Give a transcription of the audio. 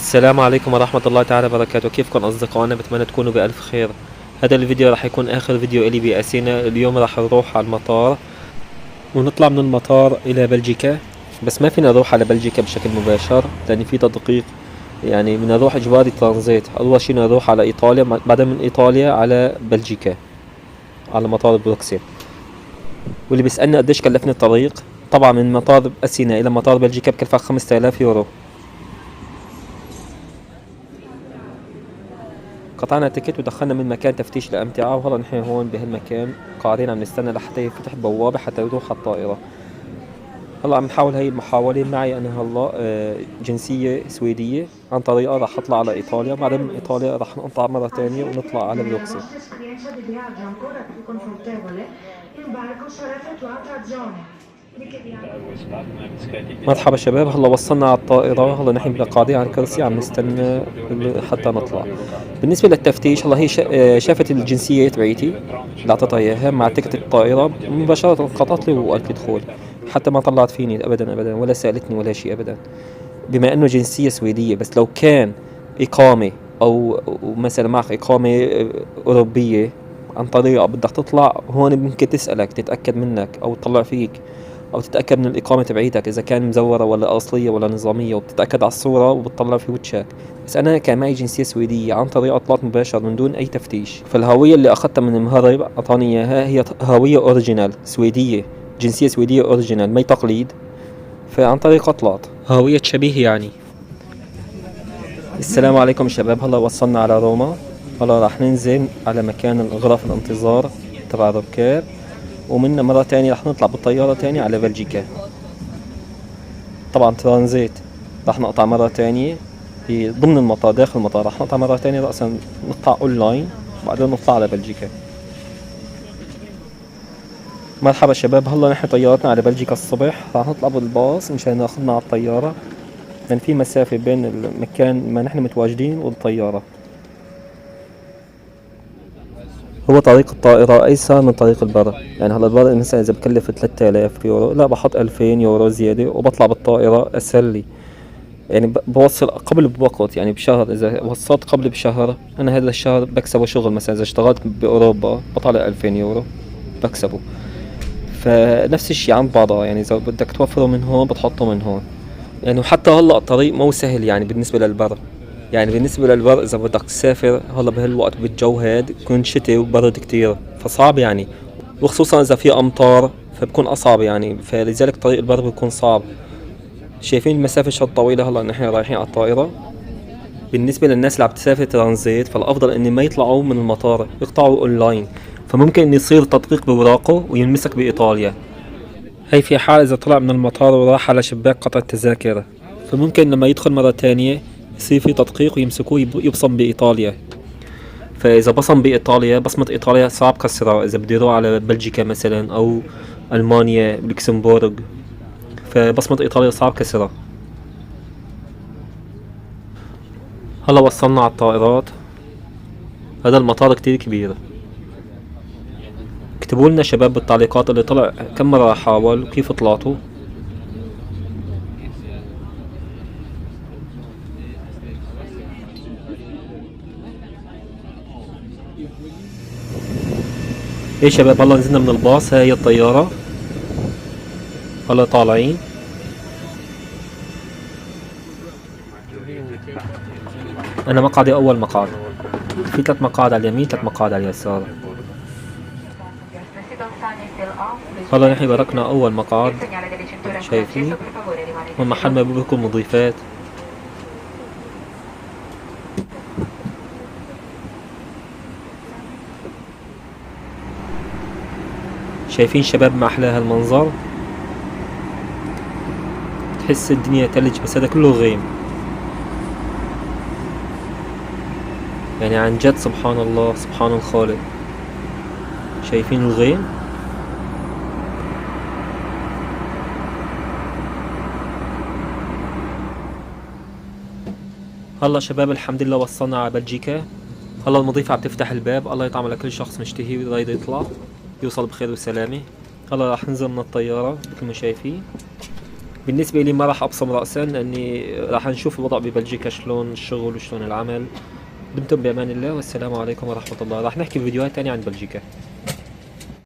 السلام عليكم ورحمة الله تعالى وبركاته. كيفكم أصدقائنا؟ بتمنى تكونوا بألف خير. هذا الفيديو راح يكون آخر فيديو إلي بأثينا. اليوم راح نروح على المطار ونطلع من المطار إلى بلجيكا، بس ما فينا نروح على بلجيكا بشكل مباشر لأن في تدقيق، يعني بدنا نروح إجباري ترانزيت. أول شي نروح على إيطاليا، بعدين من إيطاليا على بلجيكا على مطار بروكسل. واللي بيسألني قديش كلفني الطريق، طبعا من مطار أثينا إلى مطار بلجيكا بكلفك 5000 يورو. قطعنا تيكت ودخلنا من مكان تفتيش الأمتعة، وهلا نحن هون بهالمكان قاعدين عم نستنى لحتى يفتح البوابة حتى نروح على الطائرة. هلا عم نحاول هاي المحاولة. معي أنا هلا جنسية سويدية، عن طريقها راح أطلع على إيطاليا، بعدين من إيطاليا راح نقطع مرة تانية ونطلع على بروكسل. مرحبا شباب، هلا وصلنا على الطائرة. هلا نحن قاعدين على الكرسي عم نستنى حتى نطلع. بالنسبة للتفتيش، هلا هي شافت الجنسية تبعيتي اللي أعطتها إياها مع تيكت الطائرة، مباشرة قطعت لي وقالت لي دخول، حتى ما طلعت فيني أبدا أبدا، ولا سألتني ولا شيء أبدا، بما إنه جنسية سويدية. بس لو كان إقامة أو مثلا معك إقامة أوروبية عن طريقة بدك تطلع هون، ممكن تسألك تتأكد منك أو تطلع فيك، او تتاكد من الاقامه تبعيتك اذا كان مزوره ولا اصليه ولا نظاميه، وبتتاكد على الصوره وبتطلع في وجهك. بس انا كان معي جنسيه سويديه، عن طريق اطلاق مباشر من دون اي تفتيش. فالهويه اللي اخذتها من المهرب اعطاني اياها هي هويه اوريجينال سويديه، جنسيه سويديه اوريجينال، ما تقليد. فعن طريق اطلاق هويه شبيه يعني. السلام عليكم شباب، هلا وصلنا على روما. هلا راح ننزل على مكان غرف الانتظار تبع الركاب، ومنا مرة تانية رح نطلع بالطيارة تانية على بلجيكا. طبعا ترانزيت، رح نقطع مرة تانية في ضمن المطار، داخل المطار رح نقطع مرة تانية، رأسا نقطع اونلاين بعدين نطلع على بلجيكا. مرحبا شباب، هلا نحن طيارتنا على بلجيكا الصبح، رح نطلع بالباص مشان ناخذنا على الطيارة، لأن في مسافة بين المكان ما نحن متواجدين والطيارة. هو طريق الطائرة أيسر من طريق البر، يعني هلا البر مثلا إذا بكلف 3000 يورو، لا بحط 2000 يورو زيادة وبطلع بالطائرة أسهل لي. يعني بوصل قبل بوقت، يعني بشهر، إذا وصلت قبل بشهر أنا هذا الشهر بكسبه شغل. مثلا إذا اشتغلت بأوروبا بطلع 2000 يورو بكسبه. فنفس الشي عند بعضها، يعني إذا بدك توفره من هون بتحطه من هون. يعني وحتى هلا الطريق مو سهل يعني بالنسبة للبر. يعني بالنسبة للبر إذا بدك تسافر هلا بهالوقت بالجو هاد يكون شتي وبرد كتير، فصعب يعني، وخصوصا إذا في أمطار فبكون أصعب يعني، فلذلك طريق البر بيكون صعب. شايفين المسافة شو طويلة. هلا نحن رايحين على الطائرة. بالنسبة للناس اللي عم تسافر ترانزيت فالأفضل إن ما يطلعوا من المطار، يقطعوا أونلاين، فممكن إن يصير تدقيق بأوراقه وينمسك بإيطاليا. هي في حال إذا طلع من المطار وراح على شباك قطع التذاكر، فممكن لما يدخل مرة تانية يصير في تدقيق ويمسكوه يبصم بإيطاليا. فإذا بصم بإيطاليا بصمة إيطاليا صعب كسرها، إذا بده يروح على بلجيكا مثلا أو ألمانيا لوكسمبورغ، فبصمة إيطاليا صعب كسرها. هلا وصلنا على الطائرات. هذا المطار كتير كبير. اكتبوا لنا شباب بالتعليقات اللي طلع كم مرة حاول وكيف طلعتوا. ايه شباب، هلا نزلنا من الباص، هاي الطيارة هلا طالعين. انا مقعدي اول مقعد، في 3 مقاعد على اليمين 3 مقاعد على اليسار. هلا نحن بركنا اول مقعد، شايفين هون محل ما بيكون مضيفات. شايفين شباب ما احلى هالمنظر، تحس الدنيا تلج بس هذا كله غيم. يعني عن جد سبحان الله سبحان الخالق. شايفين الغيم. هلا شباب الحمد لله وصلنا على بلجيكا. هلا المضيفة عم تفتح الباب، الله يطعم على كل شخص مشتهي رايد يطلع يوصل بخير وسلامة. هلا راح ننزل من الطيارة مثل ما شايفين. بالنسبة لي ما راح أبصم رأسا، لأني راح نشوف الوضع ببلجيكا شلون الشغل وشلون العمل. دمتم بأمان الله، والسلام عليكم ورحمة الله. راح نحكي في فيديوهات تانية عن بلجيكا.